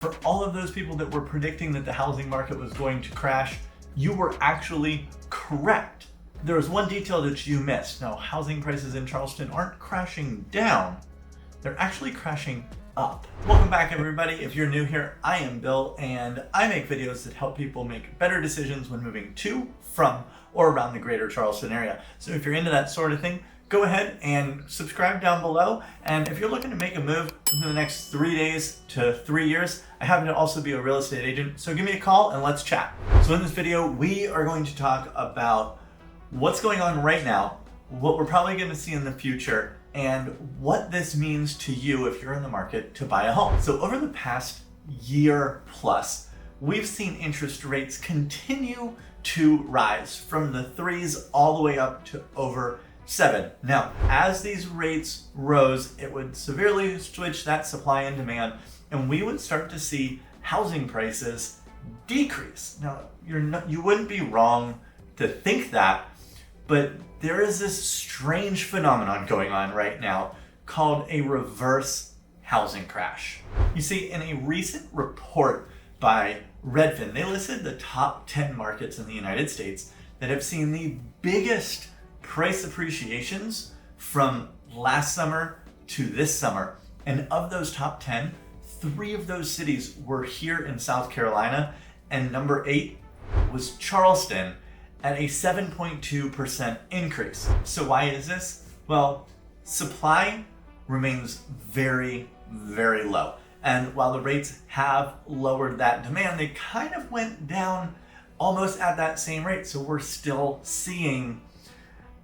For all of those people that were predicting that the housing market was going to crash, you were actually correct. There was one detail that you missed. Now, housing prices in Charleston aren't crashing down, they're actually crashing up. Welcome back, everybody. If you're new here, I am Bill, and I make videos that help people make better decisions when moving to, from, or around the greater Charleston area. So if you're into that sort of thing, go ahead and subscribe down below. And if you're looking to make a move within the next 3 days to 3 years, I happen to also be a real estate agent, so give me a call and let's chat. So in this video, we are going to talk about what's going on right now, what we're probably going to see in the future, and what this means to you if you're in the market to buy a home. So over the past year plus, we've seen interest rates continue to rise from the 3s all the way up to over 7. Now, as these rates rose, it would severely switch that supply and demand, and we would start to see housing prices decrease. Now, you wouldn't be wrong to think that, but there is this strange phenomenon going on right now called a reverse housing crash. You see, in a recent report by Redfin, they listed the top 10 markets in the United States that have seen the biggest price appreciations from last summer to this summer. And of those top 10, 3 of those cities were here in South Carolina, and number 8 was Charleston at a 7.2% increase. So why is this? Well, supply remains very, very low. And while the rates have lowered that demand, they kind of went down almost at that same rate. So we're still seeing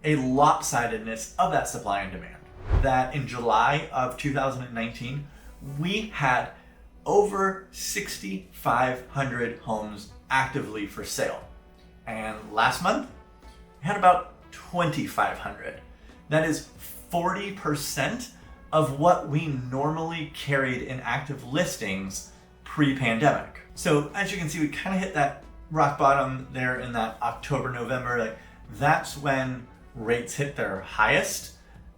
a lopsidedness of that supply and demand. That in July of 2019, we had over 6,500 homes actively for sale. And last month, we had about 2,500. That is 40% of what we normally carried in active listings pre-pandemic. So as you can see, we kind of hit that rock bottom there in that October, November. That's when rates hit their highest,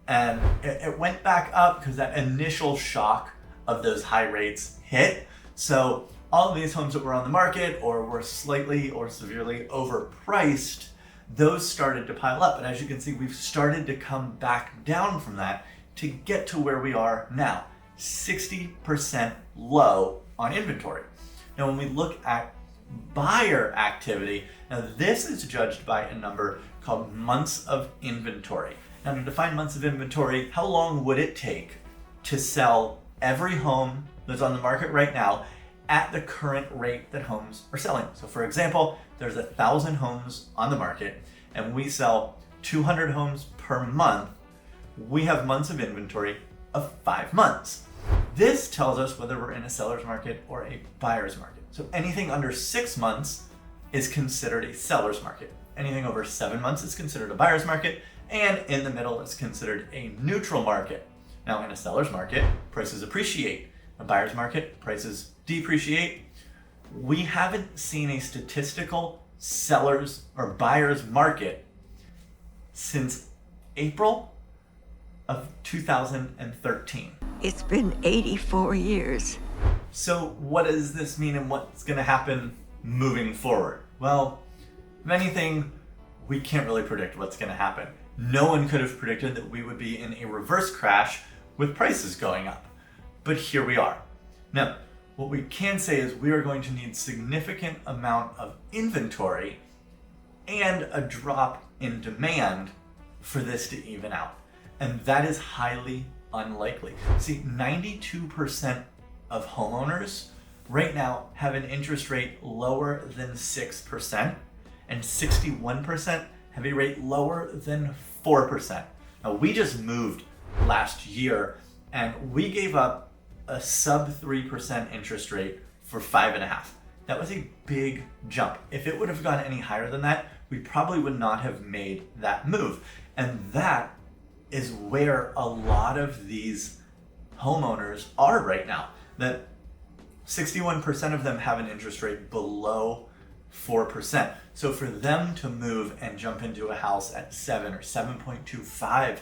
and it went back up because that initial shock of those high rates hit. So all of these homes that were on the market or were slightly or severely overpriced, those started to pile up. And as you can see, we've started to come back down from that to get to where we are now, 60% low on inventory. Now, when we look at buyer activity, now this is judged by a number called months of inventory. Now, to define months of inventory, how long would it take to sell every home that's on the market right now at the current rate that homes are selling? So for example, there's 1,000 homes on the market and we sell 200 homes per month. We have months of inventory of 5 months. This tells us whether we're in a seller's market or a buyer's market. So anything under 6 months is considered a seller's market. Anything over 7 months is considered a buyer's market, and in the middle is considered a neutral market. Now, in a seller's market, prices appreciate. In a buyer's market, prices depreciate. We haven't seen a statistical seller's or buyer's market since April of 2013. It's been 84 years. So what does this mean and what's going to happen moving forward? Well, if anything, we can't really predict what's going to happen. No one could have predicted that we would be in a reverse crash with prices going up. But here we are. Now, what we can say is we are going to need significant amount of inventory and a drop in demand for this to even out. And that is highly unlikely. See, 92% of homeowners right now have an interest rate lower than 6%, and 61% have a rate lower than 4%. Now, we just moved last year and we gave up a sub 3% interest rate for 5.5. That was a big jump. If it would have gone any higher than that, we probably would not have made that move. And that is where a lot of these homeowners are right now. That 61% of them have an interest rate below 4%. So for them to move and jump into a house at 7 or 7.25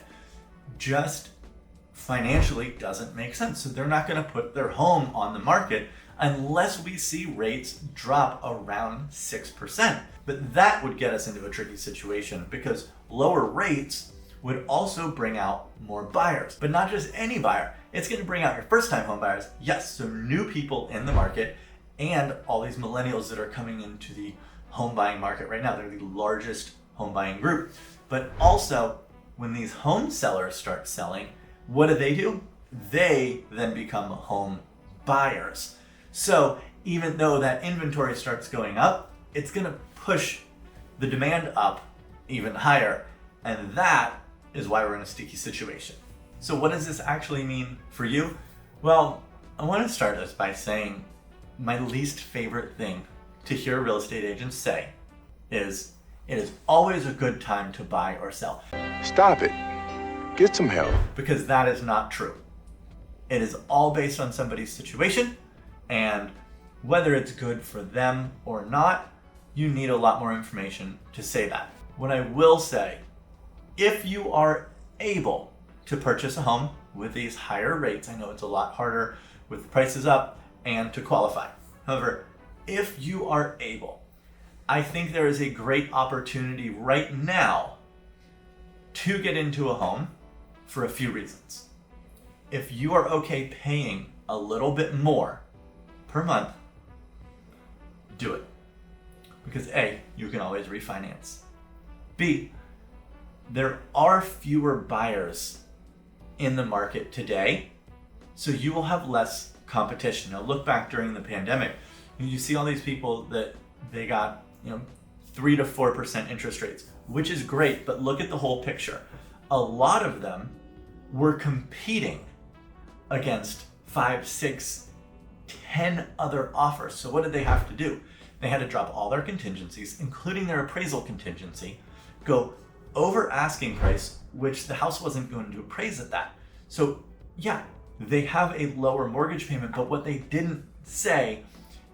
just financially doesn't make sense. So they're not going to put their home on the market unless we see rates drop around 6%. But that would get us into a tricky situation because lower rates would also bring out more buyers, but not just any buyer. It's going to bring out your first-time home buyers. Yes, so new people in the market and all these millennials that are coming into the home buying market right now. They're the largest home buying group. But also, when these home sellers start selling, what do? They then become home buyers. So even though that inventory starts going up, it's going to push the demand up even higher. And that is why we're in a sticky situation. So what does this actually mean for you? Well, I want to start this by saying my least favorite thing to hear real estate agents say is, it is always a good time to buy or sell. Stop it. Get some help. Because that is not true. It is all based on somebody's situation, and whether it's good for them or not, you need a lot more information to say that. What I will say, if you are able to purchase a home with these higher rates, I know it's a lot harder with the prices up and to qualify. However, if you are able, I think there is a great opportunity right now to get into a home for a few reasons. If you are okay paying a little bit more per month, do it. Because A, you can always refinance. B, there are fewer buyers in the market today, so you will have less competition. Now look back during the pandemic, you see all these people that they got 3 to 4% interest rates, which is great, but look at the whole picture. A lot of them were competing against 5, 6, 10 other offers. So what did they have to do? They had to drop all their contingencies, including their appraisal contingency, go over asking price, which the house wasn't going to appraise at that. So yeah, they have a lower mortgage payment, but what they didn't say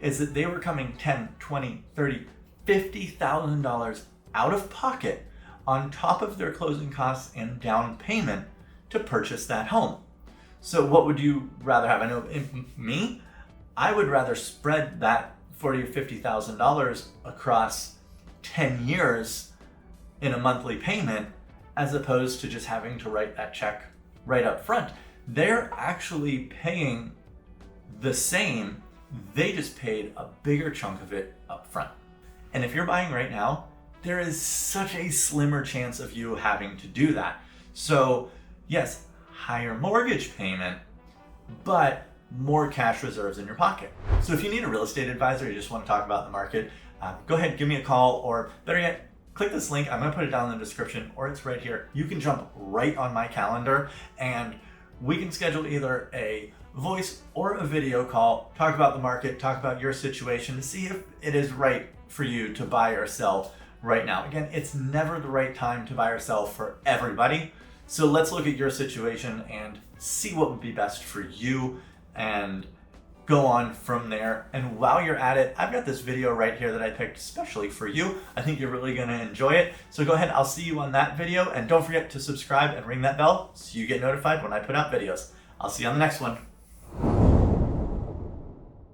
is that they were coming $10, $20, $30, $50,000 out of pocket on top of their closing costs and down payment to purchase that home. So what would you rather have? I know I would rather spread that $40,000 or $50,000 across 10 years in a monthly payment as opposed to just having to write that check right up front. They're actually paying the same, they just paid a bigger chunk of it up front. And if you're buying right now, there is such a slimmer chance of you having to do that. So yes, higher mortgage payment, but more cash reserves in your pocket. So if you need a real estate advisor, you just want to talk about the market, go ahead, give me a call, or better yet, click this link. I'm going to put it down in the description, or it's right here. You can jump right on my calendar and we can schedule either a voice or a video call, talk about the market, talk about your situation to see if it is right for you to buy or sell right now. Again, it's never the right time to buy or sell for everybody. So let's look at your situation and see what would be best for you and go on from there. And while you're at it, I've got this video right here that I picked especially for you. I think you're really gonna enjoy it. So go ahead, I'll see you on that video, and don't forget to subscribe and ring that bell so you get notified when I put out videos. I'll see you on the next one.